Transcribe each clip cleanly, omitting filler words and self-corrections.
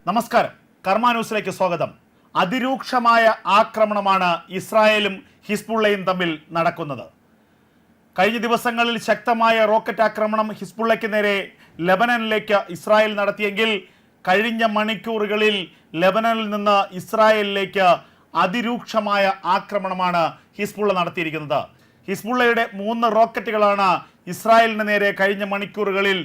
നമസ്കാരം, കർമ്മ ന്യൂസിലേക്ക് സ്വാഗതം. അതിരൂക്ഷമായ ആക്രമണമാണ് ഇസ്രായേലും ഹിസ്ബുള്ളയും തമ്മിൽ നടക്കുന്നത്. കഴിഞ്ഞ ദിവസങ്ങളിൽ ശക്തമായ റോക്കറ്റ് ആക്രമണം ഹിസ്ബുള്ളയ്ക്ക് നേരെ ലെബനനിലേക്ക് ഇസ്രായേൽ നടത്തിയെങ്കിൽ കഴിഞ്ഞ മണിക്കൂറുകളിൽ ലെബനനിൽ നിന്ന് ഇസ്രായേലിലേക്ക് അതിരൂക്ഷമായ ആക്രമണമാണ് ഹിസ്ബുള്ള നടത്തിയിരിക്കുന്നത്. ഹിസ്ബുള്ളയുടെ 3 റോക്കറ്റുകളാണ് ഇസ്രായേലിന് നേരെ കഴിഞ്ഞ മണിക്കൂറുകളിൽ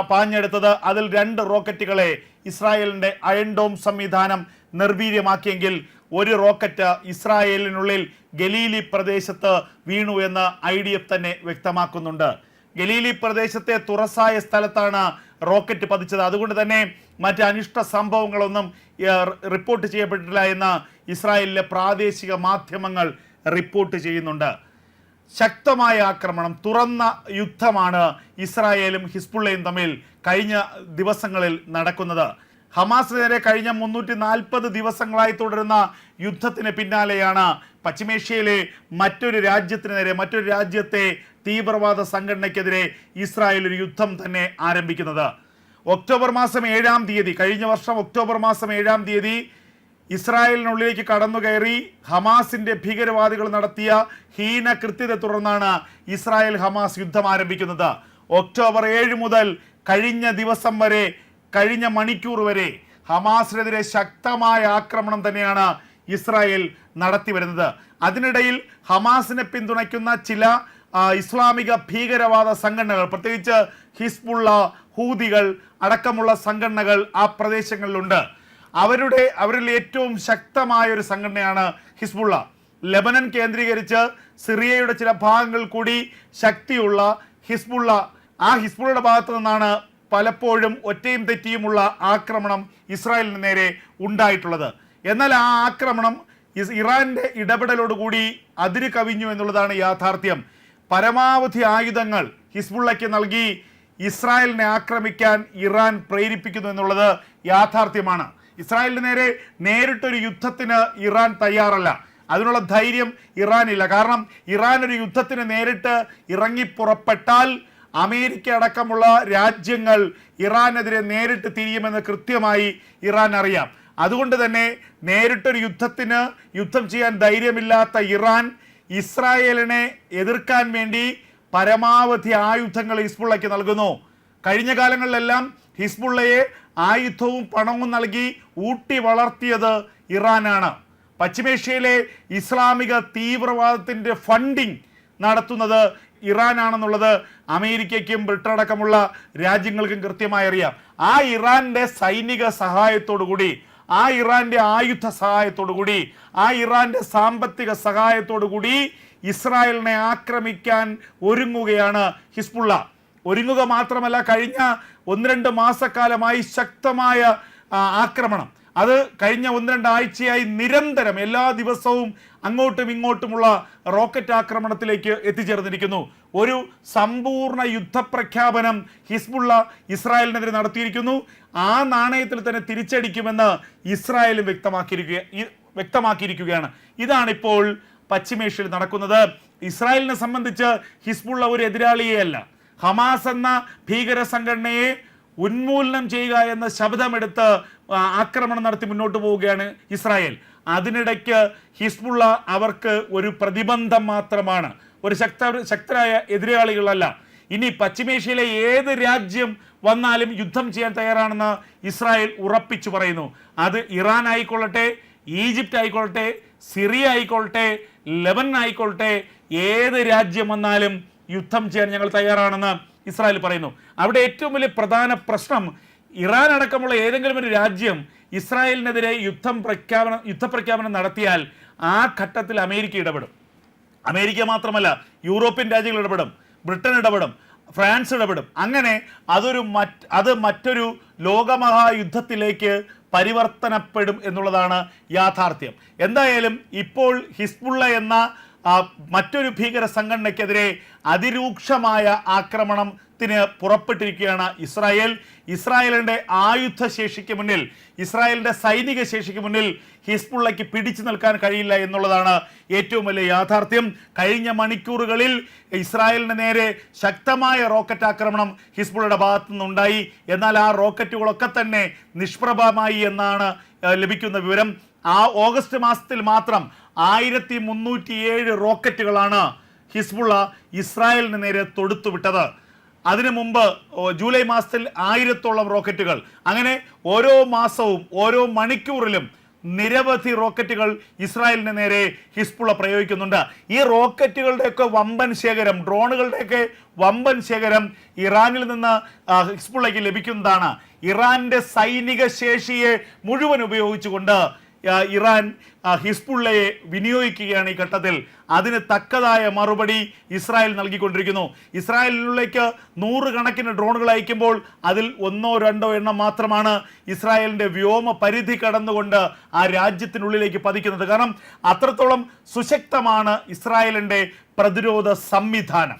പാഞ്ഞെടുത്തത്. അതിൽ 2 റോക്കറ്റുകളെ ഇസ്രായേലിൻ്റെ അയൺ ഡോം സംവിധാനം നിർവീര്യമാക്കിയെങ്കിൽ ഒരു റോക്കറ്റ് ഇസ്രായേലിനുള്ളിൽ ഗലീലി പ്രദേശത്ത് വീണു എന്ന് IDF തന്നെ വ്യക്തമാക്കുന്നുണ്ട്. ഗലീലി പ്രദേശത്തെ തുറസായ സ്ഥലത്താണ് റോക്കറ്റ് പതിച്ചത്. അതുകൊണ്ട് തന്നെ മറ്റ് അനിഷ്ട സംഭവങ്ങളൊന്നും റിപ്പോർട്ട് ചെയ്യപ്പെട്ടിട്ടില്ല എന്ന് ഇസ്രായേലിലെ പ്രാദേശിക മാധ്യമങ്ങൾ റിപ്പോർട്ട് ചെയ്യുന്നുണ്ട്. ശക്തമായ ആക്രമണം, തുറന്ന യുദ്ധമാണ് ഇസ്രായേലും ഹിസ്ബുള്ളയും തമ്മിൽ കഴിഞ്ഞ ദിവസങ്ങളിൽ നടക്കുന്നത്. ഹമാസിന് നേരെ കഴിഞ്ഞ 340 ദിവസങ്ങളായി തുടരുന്ന യുദ്ധത്തിന് പിന്നാലെയാണ് പശ്ചിമേഷ്യയിലെ മറ്റൊരു രാജ്യത്തിന് നേരെ, മറ്റൊരു രാജ്യത്തെ തീവ്രവാദ സംഘടനയ്ക്കെതിരെ ഇസ്രായേൽ ഒരു യുദ്ധം തന്നെ ആരംഭിക്കുന്നത്. ഒക്ടോബർ മാസം 7-ാം തീയതി, കഴിഞ്ഞ വർഷം ഒക്ടോബർ മാസം 7-ാം തീയതി ഇസ്രായേലിനുള്ളിലേക്ക് കടന്നു കയറി ഹമാസിന്റെ ഭീകരവാദികൾ നടത്തിയ ഹീനകൃത്യത്തെ തുടർന്നാണ് ഇസ്രായേൽ ഹമാസ് യുദ്ധം ആരംഭിക്കുന്നത്. ഒക്ടോബർ 7 മുതൽ കഴിഞ്ഞ ദിവസം വരെ, കഴിഞ്ഞ മണിക്കൂർ വരെ ഹമാസിനെതിരെ ശക്തമായ ആക്രമണം തന്നെയാണ് ഇസ്രായേൽ നടത്തി വരുന്നത്. അതിനിടയിൽ ഹമാസിനെ പിന്തുണയ്ക്കുന്ന ചില ഇസ്ലാമിക ഭീകരവാദ സംഘടനകൾ, പ്രത്യേകിച്ച് ഹിസ്ബുള്ള, ഹൂതികൾ അടക്കമുള്ള സംഘടനകൾ ആ പ്രദേശങ്ങളിലുണ്ട്. അവരിൽ ഏറ്റവും ശക്തമായ ഒരു സംഘടനയാണ് ഹിസ്ബുള്ള. ലെബനൻ കേന്ദ്രീകരിച്ച് സിറിയയുടെ ചില ഭാഗങ്ങൾ കൂടി ശക്തിയുള്ള ഹിസ്ബുള്ള, ആ ഹിസ്ബുള്ളയുടെ ഭാഗത്തു നിന്നാണ് പലപ്പോഴും ഒറ്റയും തെറ്റിയുമുള്ള ആക്രമണം ഇസ്രായേലിന് നേരെ ഉണ്ടായിട്ടുള്ളത്. എന്നാൽ ആ ആക്രമണം ഇറാന്റെ ഇടപെടലോടുകൂടി അതിര് കവിഞ്ഞു എന്നുള്ളതാണ് യാഥാർത്ഥ്യം. പരമാവധി ആയുധങ്ങൾ ഹിസ്ബുള്ളയ്ക്ക് നൽകി ഇസ്രായേലിനെ ആക്രമിക്കാൻ ഇറാൻ പ്രേരിപ്പിക്കുന്നു എന്നുള്ളത് യാഥാർത്ഥ്യമാണ്. ഇസ്രായേലിന് നേരെ നേരിട്ടൊരു യുദ്ധത്തിന് ഇറാൻ തയ്യാറല്ല. അതിനുള്ള ധൈര്യം ഇറാനില്ല. കാരണം ഇറാൻ ഒരു യുദ്ധത്തിന് നേരിട്ട് ഇറങ്ങിപ്പുറപ്പെട്ടാൽ അമേരിക്ക അടക്കമുള്ള രാജ്യങ്ങൾ ഇറാനെതിരെ നേരിട്ട് തിരിയുമെന്ന് കൃത്യമായി ഇറാൻ അറിയാം. അതുകൊണ്ട് തന്നെ നേരിട്ടൊരു യുദ്ധം ചെയ്യാൻ ധൈര്യമില്ലാത്ത ഇറാൻ ഇസ്രായേലിനെ എതിർക്കാൻ വേണ്ടി പരമാവധി ആയുധങ്ങൾ ഹിസ്ബുള്ളയ്ക്ക് നൽകുന്നു. കഴിഞ്ഞ കാലങ്ങളിലെല്ലാം ഹിസ്ബുള്ളയെ ആയുധവും പണവും നൽകി ഊട്ടി വളർത്തിയത് ഇറാനാണ്. പശ്ചിമേഷ്യയിലെ ഇസ്ലാമിക തീവ്രവാദത്തിൻ്റെ ഫണ്ടിങ് നടത്തുന്നത് ഇറാനാണെന്നുള്ളത് അമേരിക്കയ്ക്കും ബ്രിട്ടൻ അടക്കമുള്ള രാജ്യങ്ങൾക്കും കൃത്യമായി അറിയാം. ആ ഇറാന്റെ സൈനിക സഹായത്തോടുകൂടി, ആ ഇറാന്റെ ആയുധ സഹായത്തോടുകൂടി, ആ ഇറാന്റെ സാമ്പത്തിക സഹായത്തോടുകൂടി ഇസ്രായേലിനെ ആക്രമിക്കാൻ ഒരുങ്ങുകയാണ് ഹിസ്ബുള്ള. ഒരുങ്ങുക മാത്രമല്ല, കഴിഞ്ഞ 1-2 മാസക്കാലമായി ശക്തമായ ആക്രമണം, അത് കഴിഞ്ഞ 1-2 ആഴ്ചയായി നിരന്തരം എല്ലാ ദിവസവും അങ്ങോട്ടും ഇങ്ങോട്ടുമുള്ള റോക്കറ്റ് ആക്രമണത്തിലേക്ക് എത്തിച്ചേർന്നിരിക്കുന്നു. ഒരു സമ്പൂർണ്ണ യുദ്ധപ്രഖ്യാപനം ഹിസ്ബുള്ള ഇസ്രായേലിനെതിരെ നടത്തിയിരിക്കുന്നു. ആ നാണയത്തിൽ തന്നെ തിരിച്ചടിക്കുമെന്ന് ഇസ്രായേലും വ്യക്തമാക്കിയിരിക്കുകയാണ്. ഇതാണിപ്പോൾ പശ്ചിമേഷ്യയിൽ നടക്കുന്നത്. ഇസ്രായേലിനെ സംബന്ധിച്ച് ഹിസ്ബുള്ള ഒരു എതിരാളിയല്ല. ഹമാസ് എന്ന ഭീകര സംഘടനയെ ഉന്മൂലനം ചെയ്യുക എന്ന ശബ്ദമെടുത്ത് ആക്രമണം നടത്തി മുന്നോട്ട് പോവുകയാണ് ഇസ്രായേൽ. അതിനിടയ്ക്ക് ഹിസ്ബുള്ള അവർക്ക് ഒരു പ്രതിബന്ധം മാത്രമാണ്, ഒരു ശക്തരായ എതിരാളികളല്ല. ഇനി പശ്ചിമേഷ്യയിലെ ഏത് രാജ്യം വന്നാലും യുദ്ധം ചെയ്യാൻ തയ്യാറാണെന്ന് ഇസ്രായേൽ ഉറപ്പിച്ചു പറയുന്നു. അത് ഇറാൻ ആയിക്കൊള്ളട്ടെ, ഈജിപ്റ്റ് ആയിക്കൊള്ളട്ടെ, സിറിയ ആയിക്കൊള്ളട്ടെ, ലെബനൻ ആയിക്കൊള്ളട്ടെ, ഏത് രാജ്യം വന്നാലും യുദ്ധം ചെയ്യാൻ ഞങ്ങൾ തയ്യാറാണെന്ന് ഇസ്രായേൽ പറയുന്നു. അവിടെ ഏറ്റവും വലിയ പ്രധാന പ്രശ്നം, ഇറാൻ അടക്കമുള്ള ഏതെങ്കിലും ഒരു രാജ്യം ഇസ്രായേലിനെതിരെ യുദ്ധപ്രഖ്യാപനം നടത്തിയാൽ ആ ഘട്ടത്തിൽ അമേരിക്ക ഇടപെടും. അമേരിക്ക മാത്രമല്ല, യൂറോപ്യൻ രാജ്യങ്ങൾ ഇടപെടും, ബ്രിട്ടൻ ഇടപെടും, ഫ്രാൻസ് ഇടപെടും. അങ്ങനെ അത് മറ്റൊരു ലോകമഹായുദ്ധത്തിലേക്ക് പരിവർത്തനപ്പെടും എന്നുള്ളതാണ് യാഥാർത്ഥ്യം. എന്തായാലും ഇപ്പോൾ ഹിസ്ബുള്ള എന്ന മറ്റൊരു ഭീകര സംഘടനയ്ക്കെതിരെ അതിരൂക്ഷമായ ആക്രമണത്തിന് പുറപ്പെട്ടിരിക്കുകയാണ് ഇസ്രായേലിന്റെ ആയുധ ശേഷിക്ക് മുന്നിൽ, ഇസ്രായേലിന്റെ സൈനിക ശേഷിക്ക് മുന്നിൽ ഹിസ്ബുള്ളയ്ക്ക് പിടിച്ചു നിൽക്കാൻ കഴിയില്ല എന്നുള്ളതാണ് ഏറ്റവും വലിയ യാഥാർത്ഥ്യം. കഴിഞ്ഞ മണിക്കൂറുകളിൽ ഇസ്രായേലിന് നേരെ ശക്തമായ റോക്കറ്റ് ആക്രമണം ഹിസ്ബുള്ളയുടെ ഭാഗത്തു നിന്നുണ്ടായി. എന്നാൽ ആ റോക്കറ്റുകളൊക്കെ തന്നെ നിഷ്പ്രഭമായി എന്നാണ് ലഭിക്കുന്ന വിവരം. ഓഗസ്റ്റ് മാസത്തിൽ മാത്രം 1307 റോക്കറ്റുകളാണ് ഹിസ്ബുള്ള ഇസ്രായേലിന് നേരെ തൊടുത്തുവിട്ടത്. അതിനു മുമ്പ് ജൂലൈ മാസത്തിൽ 1000-ഓളം റോക്കറ്റുകൾ. അങ്ങനെ ഓരോ മാസവും ഓരോ മണിക്കൂറിലും നിരവധി റോക്കറ്റുകൾ ഇസ്രായേലിന് നേരെ ഹിസ്ബുള്ള പ്രയോഗിക്കുന്നുണ്ട്. ഈ റോക്കറ്റുകളുടെയൊക്കെ വമ്പൻ ശേഖരം, ഡ്രോണുകളുടെയൊക്കെ വമ്പൻ ശേഖരം ഇറാനിൽ നിന്ന് ഹിസ്ബുള്ളയ്ക്ക് ലഭിക്കുന്നതാണ്. ഇറാന്റെ സൈനിക ശേഷിയെ മുഴുവൻ ഉപയോഗിച്ചുകൊണ്ട് ഇറാൻ ഹിസ്ബുള്ളയെ വിനിയോഗിക്കുകയാണ് ഈ ഘട്ടത്തിൽ. അതിന് തക്കതായ മറുപടി ഇസ്രായേൽ നൽകിക്കൊണ്ടിരിക്കുന്നു. ഇസ്രായേലിലേക്ക് 100 കണക്കിന് ഡ്രോണുകൾ അയക്കുമ്പോൾ അതിൽ 1-2 എണ്ണം മാത്രമാണ് ഇസ്രായേലിന്റെ വ്യോമ പരിധി കടന്നുകൊണ്ട് ആ രാജ്യത്തിനുള്ളിലേക്ക് പതിക്കുന്നത്. കാരണം അത്രത്തോളം സുശക്തമാണ് ഇസ്രായേലിന്റെ പ്രതിരോധ സംവിധാനം.